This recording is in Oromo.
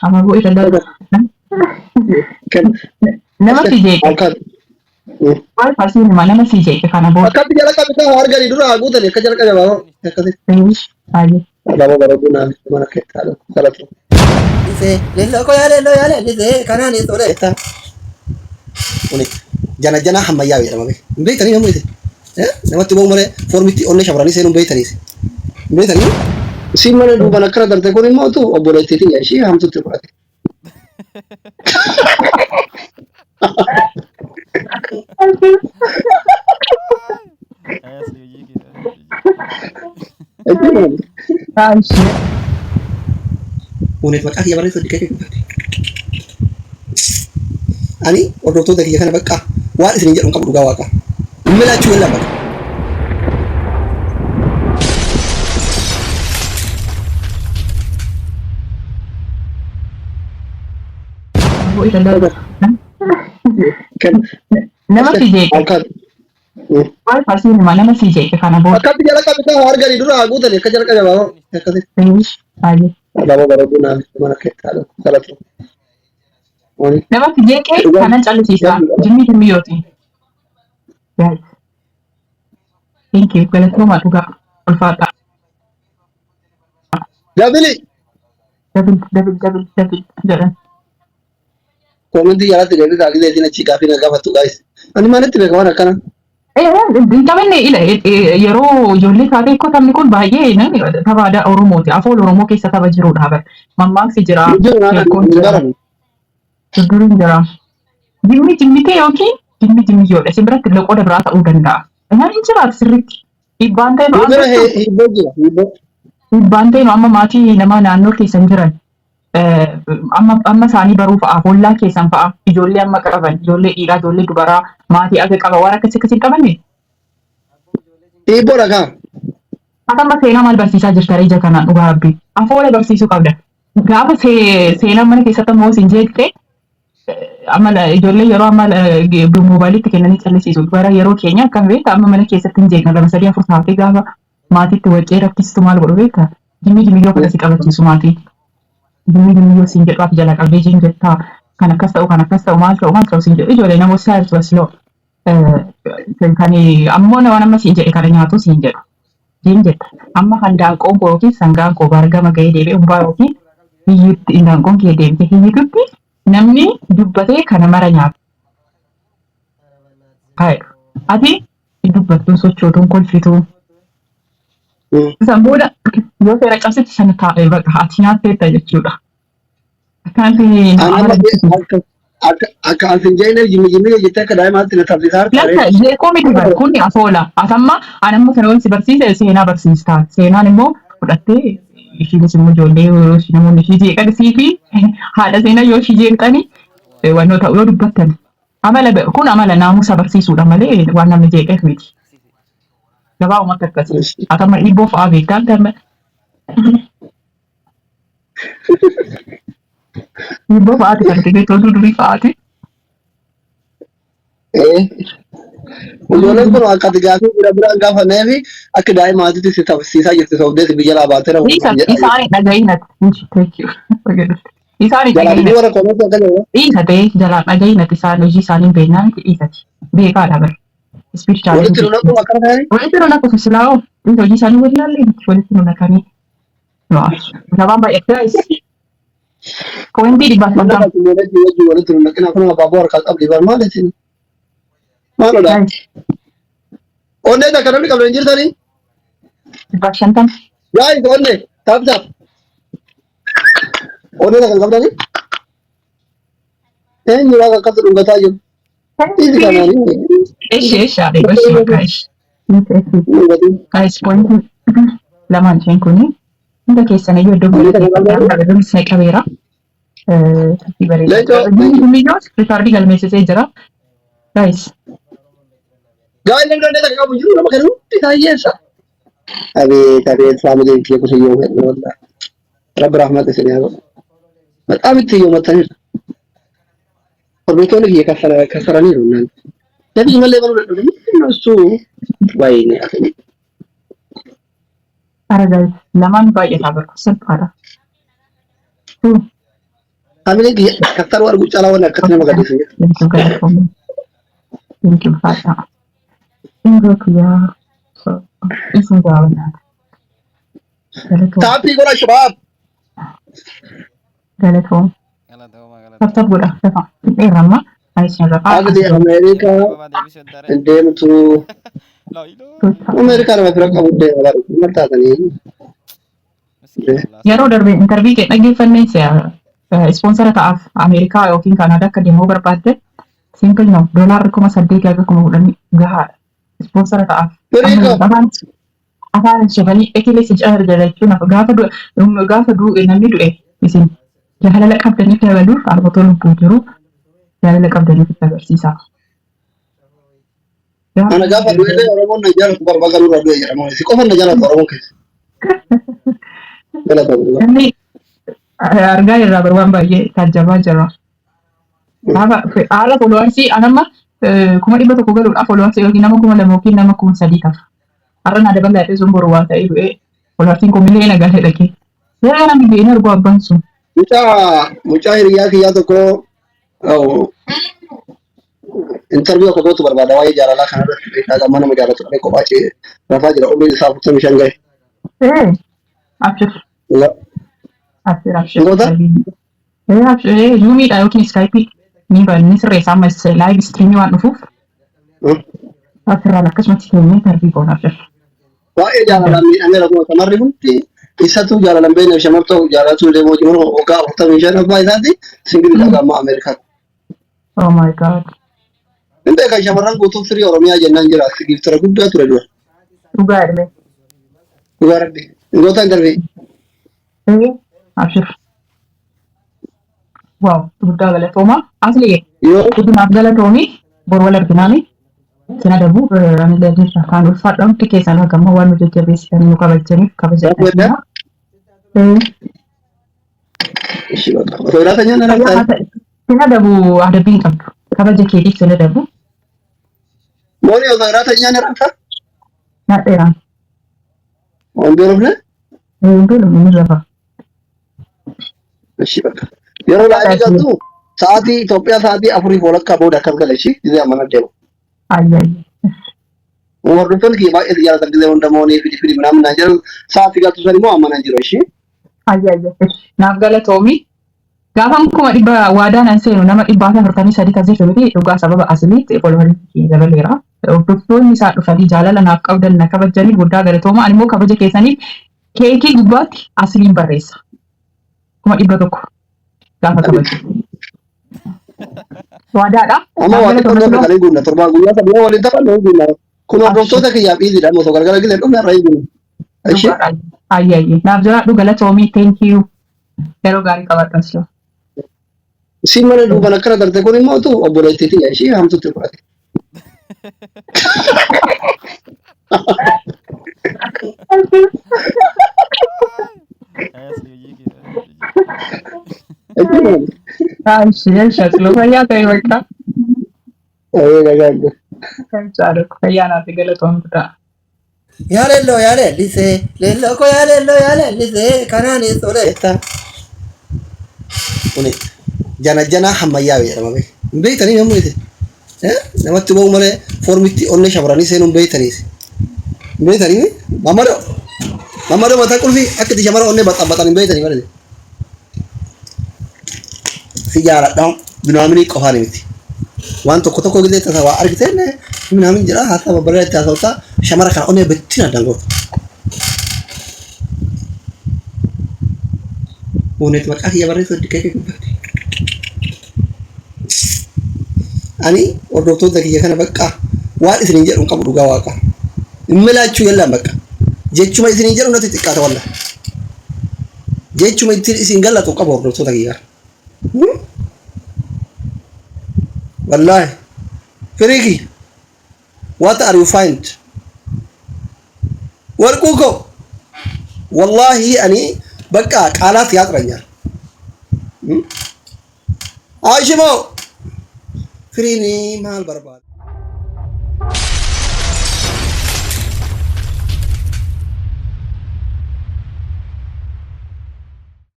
Ama bu ita da Kan nama si je alkan. wal pasti nama si je kana bot Akka biyya laqa bitaa harga ni dura guutan akka jalqa jabaa akkasi. aje Baba bareedu naan mana keessa salatu. Dice, lello yale, dice, kanani tole esta. Uni jana jana hammayyaa jedhama be. Beetani namu ite. Namatti ba'u malee foormitti onne shamarranii seenuun beetaniis. Beetanii si mana duuban akkana darte kun immoo tu obboleettiitiin ishee hamtutti fudhate. Unet maqaa kiyya barreessu dhiqee dubbate. Ani hordoftoota kiyya kana bakka waan isin jedhu qabu dhugaa waaqa. Milaachuu hin lammata. bu ita da Kan nama si je alkan. wal pasti nama si je kana bot Akka biyya laqa bitaa harga ni dura guutan akka jalqa jabaa akkasi. aje Baba bareedu naan mana keessa salatu. Uni nama si je kana chalisiisa jimmi yoti guys thank you galatuma tuga ulfata Dabili double jalan komentii jalatti deebii taasisee isin achi gaaffii na gaafatu guys. Ani maalitti beeka waan akkana? Taphni yeroo ijoollee taatee akkoo taphni kun baay'ee tapha aadaa Oromooti. Afaan Oromoo keessa tapha jirudha. Mammaaksi jira. Sheekkoon jira. Gurguruun jira. Jimmite yookiin jimmiyoodha. Isin biratti loqoda biraa ta'uu danda'a. Inni jiraatu sirriitti. Dhiibbaan ta'e dhiibbaan ta'e amma maatii nama naannoo keessan jiran amma isaanii baruu fa'aa hollaa keessan fa'aa ijoollee amma qaban ijoollee dhiiraa ijoollee dubaraa maatii akka qaban waan akkasii qabanne. Dhiibboodha kaa. Akkama seenaa maal barsiisaa jirta ija kanaan dhugaa rabbii. Afoola barsiisuu qabda. Gaafa seenaa mana keessatti ammoo isin jeeqxee amala ijoollee yeroo amma moobaayilitti kennanii callisiisu. Bara yeroo keenya akkam beekta amma mana keessatti hin jeeqna lama sadii afur taatee gaafa maatiitti waccee rakkistu maal godhu beekta. Jimmiyyoo akkasii qabachiisu maatii. Jimmiyyoo siin jedhu akka jala qabdee jiin jettaa kan akkas ta'u maal ta'u siin jedhu ijoollee namoota isaa jirtu asiloo. Kan ammoo nama siin jedhe kana nyaatu siin jedhu. Jiin jetta amma handaanqoon koo yookiin sangaan koo bargama ga'ee deebi'ee umbaa yookiin hiyyuutti handaanqoon kee deemte hiyyuutti namni dubbatee kana mara nyaata. Ati dubbattuun sochootuun kolfituun. Isaan booda yoo seera qabsitti sana taa'ee baqa ati nyaatteetta jechuudha. Akka alfin jeeneef jimmi jettee akka daa'imaatti na taasisaa Lata jeeqoo miti bara kun asoola. Atamma anamma sana wanti barsiise seenaa barsiistaa. Seenaan immoo fudhattee ishiinis immoo ijoollee yoo namoonni ishii jeeqanisii fi haadha seenaa yoo ishii jeeqxanii wannoo ta'u yoo dubbattan. Kun amala naamusa barsiisuudha malee waan namni jeeqeef miti. Gabaabuma akka akkasii. Atamma dhiibboo fa'aa beektaa gama. Dhiibboo fa'aati kan ta'e toluu durii fa'aati. Ijoolleen kun akka ati gaaffii biraan gaafannee fi akka daa'imaatitti si taphisiisaa jirti sobdeeti biyya laa baatee rahu. Isaanii dhaga'inati. Isaanii dhaga'inati. Warra koomatti akka jedhu. Dhiisate jalaan dhaga'inati isaan hojii isaanii beeknaan dhiisati. Beekaadha bara. Walitti nu naqu akkana ta'anii. Walitti nu naqu silaa'oo. Hojii isaanii waliin ilaallee walitti nu naqanii. Gabaan baay'atee kowentii dhibbaaf Manda walitti nu naqina kun abaaboo harkaa qabdi bar maal jechuun. Maalodha. Onnee takka namni qabdan jirtanii. dhibbaaf shantam. Gaa'is onnee taapsaaf. Onnee takka qabdanii. Eenyu waan akkasii dhungataa jiru. Dhiisi kanaanii. Eeshaadha gosi maqaa ishee. Gaa'is poointii lamaan isheen kuni hunda keessan iyyuu iddoo bareedaa qabeera. Miliyyoon riikaardii galmeessisee jira. Gaa'is. Gaa'is namni onnee takka qabu jiru nama kana hundi taayyeessa. Abeet faamileen kiyya kusiyyoo fedhu walaa. Rabbi rahmat isin yaa godhu. Maqaa bitti iyyoo maxxanirra. Hordoftoonni kiyya kassaraniiru naan. Dabii malee baluu dadhabanii osoo waayee akkanni. Ara gaa'is lamaan baay'ataa bara salphaadha. Family dia kata luar bicara wana katanya Okay. magadis niya. Thank you, Galatomi. Thank you, Fata. Ingrid, yeah. So, isn't that Galatomi? Tapi ko na shabab. Galatomi. Galatooma What's up, galatooma. good afternoon. Hey, Rama. I see the car. Agdi America Gabaabaa deebisuu dare. and then to Good. America na mafira kabude wala mata tani. Miskiin wallaahi. Yeroo darbe intervii kee dhaggeeffannee ispoonsara ta'aaf Ameerikaa yookiin Kaanaadaa akka deemuu barbaadde simpil no doolaarri 8,000 haga 10,000 gahaadha. Ispoonsara ta'aaf. America Afaan shaganii ekilee si caalaa jechuun gaafa du'e namni du'e isin jaalala qabdaniif dabaluuf argotoo lubbuu jiru jaalala qabdaniif itti agarsiisa. ana gafa du'e Oromoon na jaalatu barbaadu irraa du'e jedhama. Si qofa na jaalatu Oromoon keessa. Galatoomuu. Namni argaa irraa waan baay'ee taajjabaa jira. Haala fooloowarsii anamma 100,000 galuudhaaf fooloowarsii yookiin nama 2,000 yookiin nama 3,000 ta'a. Har'a na dabalaa sun boru waan ta'ee du'e fooloowarsiin kumillee nagaa ta'e dhaqee. Yeroo namni beekni argu abbaan sun. Mucaa hiriyaa kiyyaa tokko interview akka gootu barbaada waa'ee jaalalaa kanarratti beekaa gamma nama jaalatu dhabee kophaa cee rafaa jira umriin isaa 45 gahe. Abshir. Abshir. Goota? Abshir. Zuumiidha yookiin iskaayipii ni sirreessa amma laayiv istiriimii waan dhufuuf. Abshirraan akkasumatti keenyee intervii goona abshir. Waa'ee jaalalaan miidhamee rakkoo shamarri hundi isatu jaalalan beekne shamartoo jaalatu deemoo jiru waggaa 45 abbaa isaati singilidha gamma Ameerikaa. Oh my god. Inta kan shamarran guutuun firii Oromiyaa jennaan jira giftara guddaa ture dura. Dhugaa illee. Dhugaa rabbi. Goota intervii. Abshir. Waaw guddaa galatooma. Asli Yoo guddinaaf galatoomii bor wal arginaami. Sina dabu amilee dirra kan ulfaadhaan keessan hagamma waan nu jajjabeessitan nu kabajaniif kabajatanii. ishii bakka. Otoo jiraata nyaanna naqxaan. Sina dabu adabbiin qabdu. Kabaja keetiif sina dabu. Mooni otoo jiraata nyaanna naqxaan. Nadheeraan. Waan beelofne. Beelu inni lafa. Ishii bakka. Yeroo laayii galtu sa'aatii Itoophiyaa sa'aatii 4 walakkaa booda akkas gala ishii gisee ammana deemu. Ayyaayye. Hordoftoonni kiyya baay'ee jaalatan gisee hunda moonii fidi minaamin naan jedhu sa'aatii galtu san immoo ammana jiru ishii. Ayyaayye. Naaf galatoomii. Gaafan kuma dhibba waadaan an seenu nama 143 kan seenu miti dhugaa sababa asiliitti fooloowarii dabaleera. Hordoftoonni isaa dhufanii jaalala naaf qabdan na kabajanii guddaa galatooma. Ani immoo kabaja keessaniif keekii gubbaatti asiliin barreessa. 100,000 gaafa kabaju. Waadaadha. Amma waan tokko kan guunna torbaan guyyaa sabaa waliin taphannu guunna. Kun hordoftoota kiyyaaf dhiidha amma osoo gargara gilee dhumna irraa hin guunna. Ayyaayye. Naaf jiraadhu galatoomii thank you. Yeroo gaarii qabaadhan sila. Siin mana duuban akkana garte kun immoo tu obboleettiitii ishii hamtutti fudhate. Ishee shakiloo fayyaa ta'e bakka. Gagaagga. Fayyaa naaf galatoomudha. Yaale lello ko yaale lise kanaanis oleetta. Kuni jana hammayyaa jedhama beek. Hin beektanii namni ite. Namatti bahu malee foormitti onne shamarranii seenuun beektaniis. Hin beektanii mamadoo mataa qulfii akka itti shamara onne baxan hin beektanii malee. Si jaaladha binaaminii qofaan miti. Waan tokko gisee tasaa waa argitee binaamin jira haa ta'u babbareedaa itti haasawtaa shamara kana onne bettina dangoota. Unet maqaa kiyya barreessu dikkee gubbatti. Ani hordoftoota kiyya kana bakka waan isiniin jedhu qabu dhugaa waaqa. Immilaachuu yallaan bakka. Jechuma isiniin jedhu natti xiqqaata walla. Jechuma ittiin isin gallatu qabu hordoftoota kiyya. Wallahi. Firiki. What are you find? Warquko. Wallahi ani bakka qaalaat yaatranya. Aashimo. Firini maal barbaada?